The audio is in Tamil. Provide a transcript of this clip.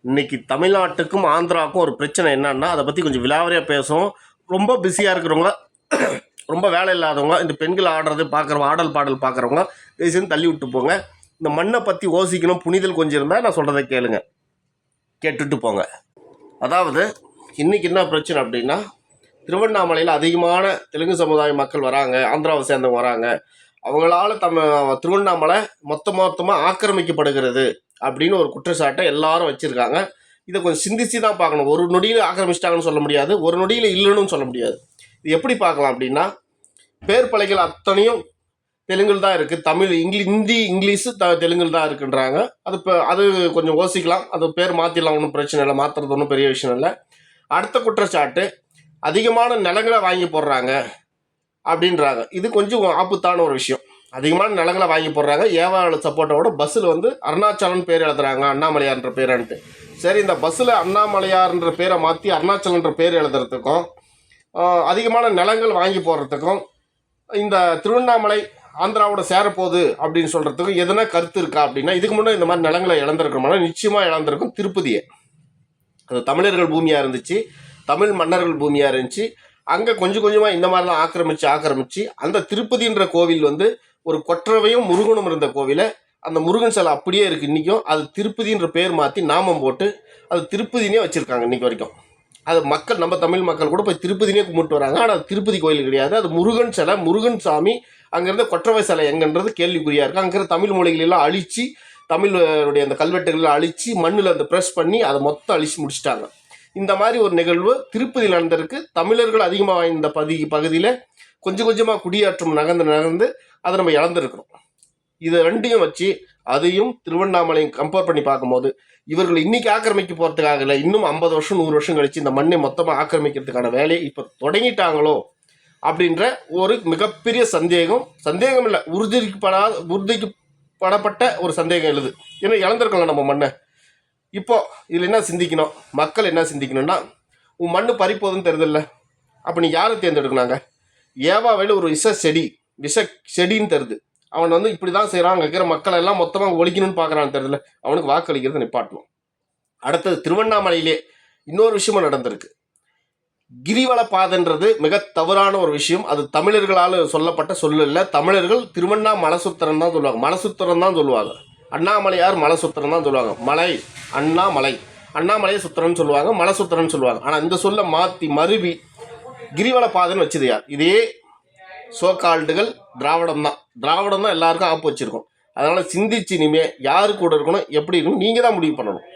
இன்னைக்கு தமிழ்நாட்டுக்கும் ஆந்திராவுக்கும் ஒரு பிரச்சனை என்னன்னா அதை பற்றி கொஞ்சம் விலாவரியாக பேசுவோம். ரொம்ப பிஸியாக இருக்கிறவங்க, ரொம்ப வேலை இல்லாதவங்க, இந்த பெண்கள் ஆடுறது பார்க்குறவங்க, ஆடல் பாடல் பார்க்குறவங்க தயவுசெய்து தள்ளி விட்டு போங்க. இந்த மண்ணை பற்றி யோசிக்கணும், புனிதல் கொஞ்சம் இருந்தால் நான் சொல்கிறத கேளுங்க, கேட்டுட்டு போங்க. அதாவது இன்றைக்கி என்ன பிரச்சனை அப்படின்னா, திருவண்ணாமலையில் அதிகமான தெலுங்கு சமுதாய மக்கள் வராங்க, ஆந்திராவை சேர்ந்தவங்க வராங்க. அவங்களால திருவண்ணாமலை மொத்தமாக ஆக்கிரமிக்கப்படுகிறது அப்படின்னு ஒரு குற்றச்சாட்டை எல்லாரும் வச்சுருக்காங்க. இதை கொஞ்சம் சிந்திச்சு தான் பார்க்கணும். ஒரு நொடியில் ஆக்கிரமிச்சிட்டாங்கன்னு சொல்ல முடியாது, ஒரு நொடியில் இல்லைன்னு சொல்ல முடியாது. இது எப்படி பார்க்கலாம் அப்படின்னா, பேர் பலைகள் அத்தனையும் தெலுங்கில் தான் இருக்குது. தமிழ், ஹிந்தி, இங்கிலீஷு தெலுங்கில் தான் இருக்குன்றாங்க. அது கொஞ்சம் யோசிக்கலாம். அது பேர் மாற்றிடலாம், ஒன்றும் பிரச்சனை இல்லை, மாற்றுறது ஒன்றும் பெரிய விஷயம் இல்லை. அடுத்த குற்றச்சாட்டு, அதிகமான நிலங்களை வாங்கி போடுறாங்க அப்படின்றாங்க. இது கொஞ்சம் ஆபத்தான ஒரு விஷயம். அதிகமான நிலங்களை வாங்கி போடுறாங்க, ஏவாள சப்போர்ட்டோட பஸ்ஸில் அருணாச்சலன் பேர் எழுதுறாங்க, அண்ணாமலையார்ன்ற பேரான்ட்டு. சரி, இந்த பஸ்ஸில் அண்ணாமலையார்ன்ற பேரை மாற்றி அருணாச்சலன்ற பேர் எழுதுறதுக்கும் அதிகமான நிலங்கள் வாங்கி போடுறதுக்கும் இந்த திருவண்ணாமலை ஆந்திராவோட சேரப்போகுது அப்படின்னு சொல்கிறதுக்கும் எதுனா கருத்து இருக்கா அப்படின்னா, இதுக்கு முன்னே இந்த மாதிரி நிலங்களை இழந்திருக்கணும்னா நிச்சயமாக இழந்திருக்கும் திருப்பதியை. அது தமிழர்கள் பூமியாக இருந்துச்சு, தமிழ் மன்னர்கள் பூமியாக இருந்துச்சு. அங்கே கொஞ்சம் கொஞ்சமாக இந்த மாதிரிலாம் ஆக்கிரமித்து அந்த திருப்பதின்ற கோவில் ஒரு கொற்றவையும் முருகனும் இருந்த கோவிலை, அந்த முருகன் சிலை அப்படியே இருக்குது இன்றைக்கும். அது திருப்பதின்ற பேர் மாற்றி நாமம் போட்டு அது திருப்பதினே வச்சுருக்காங்க இன்றைக்கி வரைக்கும். அது மக்கள், நம்ம தமிழ் மக்கள் கூட போய் திருப்பதினே கும்பிட்டு வராங்க. ஆனால் அது திருப்பதி கோயில் கிடையாது, அது முருகன் சிலை, முருகன் சாமி. அங்கேருந்து கொற்றவை சிலை எங்கன்றது கேள்விக்குறியாக இருக்குது. அங்கே தமிழ் மொழிகளெல்லாம் அழித்து, தமிழுடைய அந்த கல்வெட்டுகளெல்லாம் அழித்து மண்ணில் அந்த ப்ரெஸ் பண்ணி அதை மொத்தம் அழித்து முடிச்சிட்டாங்க. இந்த மாதிரி ஒரு நிகழ்வு திருப்பதியில் நடந்திருக்கு. தமிழர்கள் அதிகமாக வாய்ந்த பகுதியில் கொஞ்சம் கொஞ்சமாக குடியேற்றம் நகர்ந்து அதை நம்ம இழந்திருக்கிறோம். இதை ரெண்டையும் வச்சு அதையும் திருவண்ணாமலையும் கம்பேர் பண்ணி பார்க்கும்போது, இவர்கள் இன்னைக்கு ஆக்கிரமிக்க போகிறதுக்காக இல்லை, இன்னும் 50 வருஷம் 100 வருஷம் கழிச்சு இந்த மண்ணை மொத்தமாக ஆக்கிரமிக்கிறதுக்கான வேலையை இப்போ தொடங்கிட்டாங்களோ அப்படின்ற ஒரு மிகப்பெரிய சந்தேகம் இல்லை, உறுதிப்படப்பட்ட ஒரு சந்தேகம் எழுது. ஏன்னா இழந்திருக்கலாம் நம்ம மண்ணை. இப்போ இதில் என்ன சிந்திக்கணும், மக்கள் என்ன சிந்திக்கணும்னா, உன் மண்ணு பறிப்போதுன்னு தெரியுதில்ல, அப்போ நீ யாரை தேர்ந்தெடுக்கணாங்க? ஏவாவையில் ஒரு விஷ செடின்னு தெரியுது, அவன் இப்படி தான் செய்கிறான், அங்கே இருக்கிற மக்களை எல்லாம் மொத்தமாக ஒழிக்கணும்னு பார்க்குறான்னு தெரியுதுல்ல, அவனுக்கு வாக்களிக்கிறத நிப்பாட்டணும். அடுத்தது திருவண்ணாமலையிலே இன்னொரு விஷயமும் நடந்திருக்கு. கிரிவல பாதைன்றது மிக தவறான ஒரு விஷயம். அது தமிழர்களால் சொல்லப்பட்ட சொல்லு இல்லை. தமிழர்கள் மலசுத்திரம் தான் சொல்லுவாங்க, மலசுத்திரம் தான் சொல்லுவாங்க. அண்ணாமலையார் மலசுத்திரம் தான் சொல்லுவாங்க. மலை அண்ணாமலையை சுத்திரன்னு சொல்லுவாங்க, மலசுத்திரன்னு சொல்லுவாங்க. ஆனால் இந்த சொல்ல மாற்றி மருவி கிரிவல பாதைன்னு வச்சது யார்? இதே சோகால்டுகள் திராவிடம் தான் எல்லாருக்கும் ஆப்பு வச்சுருக்கோம். அதனால் சிந்திச்சு இனிமே யாரு கூட இருக்கணும், எப்படி இருக்கணும், நீங்கள் தான் முடிவு பண்ணணும்.